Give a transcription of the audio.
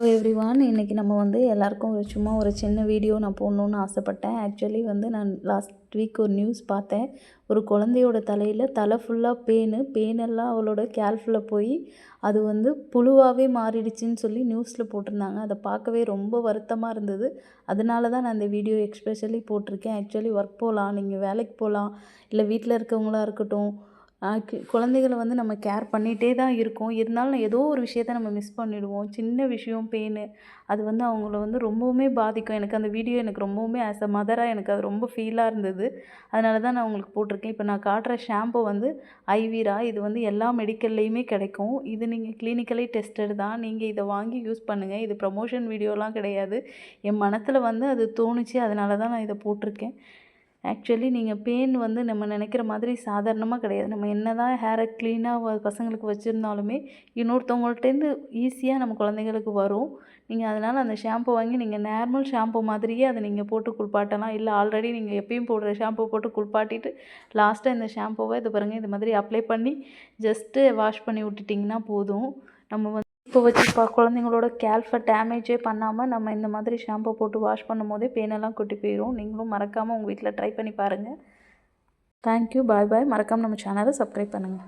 Hello everyone, இன்றைக்கி நம்ம வந்து எல்லாருக்கும் சும்மா ஒரு சின்ன வீடியோ நான் போடணுன்னு ஆசைப்பட்டேன். ஆக்சுவலி வந்து நான் லாஸ்ட் வீக் ஒரு நியூஸ் பார்த்தேன். ஒரு குழந்தையோட தலையில் தலை ஃபுல்லாக பேனெல்லாம் அவளோட கேல்ஃபில் போய் அது வந்து புழுவாகவே மாறிடுச்சின்னு சொல்லி நியூஸில் போட்டிருந்தாங்க. அதை பார்க்கவே ரொம்ப வருத்தமாக இருந்தது. அதனால தான் நான் இந்த வீடியோ எக்ஸ்பெஷலி போட்டிருக்கேன். ஆக்சுவலி ஒர்க் போகலாம், நீங்கள் வேலைக்கு போகலாம், இல்லை வீட்டில் இருக்கவங்களா இருக்கட்டும், குழந்தைகளை வந்து நம்ம கேர் பண்ணிகிட்டே தான் இருக்கோம். இருந்தாலும் ஏதோ ஒரு விஷயத்த நம்ம மிஸ் பண்ணிடுவோம். சின்ன விஷயம் பெயின் அது வந்து அவங்கள வந்து ரொம்பவுமே பாதிக்கும். எனக்கு அந்த வீடியோ எனக்கு ரொம்பவுமே ஆஸ் அ மதராக எனக்கு அது ரொம்ப ஃபீலாக இருந்தது. அதனால தான் நான் உங்களுக்கு போட்டிருக்கேன். இப்போ நான் காட்டுற ஷாம்பு வந்து ஐவீரா. இது வந்து எல்லா மெடிக்கல்லையுமே கிடைக்கும். இது நீங்கள் கிளினிக்கலி டெஸ்டட் தான். நீங்கள் இதை வாங்கி யூஸ் பண்ணுங்கள். இது ப்ரமோஷன் வீடியோலாம் கிடையாது. என் மனசில் வந்து அது தோணுச்சு, அதனால தான் நான் இதை போட்டிருக்கேன். ஆக்சுவலி நீங்கள் பெயின் வந்து நம்ம நினைக்கிற மாதிரி சாதாரணமாக கிடையாது. நம்ம என்ன தான் ஹேரை க்ளீனாக பசங்களுக்கு வச்சுருந்தாலுமே இன்னொருத்தவங்கள்ட்டேருந்து ஈஸியாக நம்ம குழந்தைங்களுக்கு வரும். நீங்கள் அதனால் அந்த ஷாம்பு வாங்கி நீங்கள் நார்மல் ஷாம்பு மாதிரியே அதை நீங்கள் போட்டு குளிப்பாட்டலாம். இல்லை ஆல்ரெடி நீங்கள் எப்பயும் போடுற ஷாம்பு போட்டு குளிப்பாட்டிட்டு லாஸ்ட்டாக இந்த ஷாம்புவை இது பாருங்கள், இது மாதிரி அப்ளை பண்ணி ஜஸ்ட்டு வாஷ் பண்ணி விட்டுட்டிங்கன்னா போதும். நம்ம வந்து இப்போ வச்சு குழந்தைங்களோட கேல்ஃபை டேமேஜே பண்ணாமல் நம்ம இந்த மாதிரி ஷாம்பு போட்டு வாஷ் பண்ணும் போதே பேனெல்லாம் கொட்டி போயிடும். நீங்களும் மறக்காமல் உங்கள் வீட்டில் ட்ரை பண்ணி பாருங்கள். தேங்க்யூ, பாய் பாய். மறக்காமல் நம்ம சேனலை சப்ஸ்கிரைப் பண்ணுங்கள்.